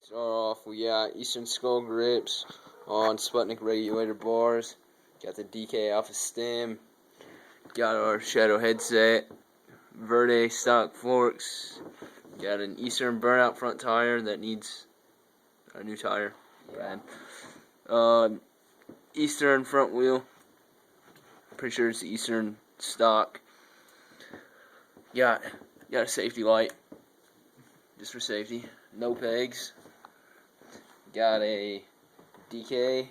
Start off, we got Eastern Skull grips on Sputnik radiator bars. Got the DK Alpha stem. Got our Shadow headset. Verde stock forks. Got an Eastern burnout front tire that needs a new tire. Bad. Eastern front wheel. Pretty sure it's Eastern stock. Got a safety light, just for safety. No pegs. Got a DK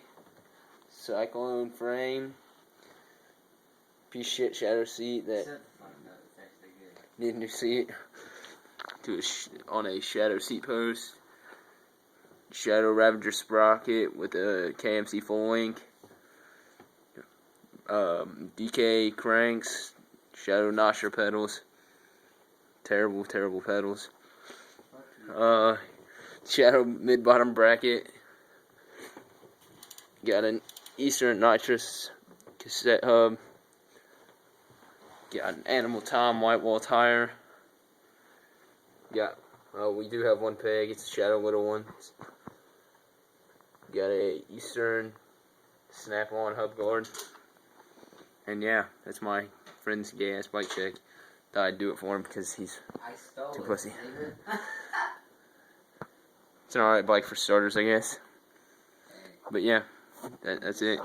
cyclone frame. Piece of shit Shadow seat that need a new seat on a Shadow seat post. Shadow Ravager sprocket with a KMC full link. DK cranks. Shadow Nosher pedals. Terrible pedals. Shadow mid-bottom bracket. Got an Eastern nitrous cassette hub. Got an Animal Tom white wall tire. We do have one peg. It's a Shadow little one. Got a Eastern snap-on hub guard. And yeah, that's my friend's gay-ass bike check. Thought I'd do it for him because he's too pussy. It's an alright bike for starters, I guess. But yeah, that's it.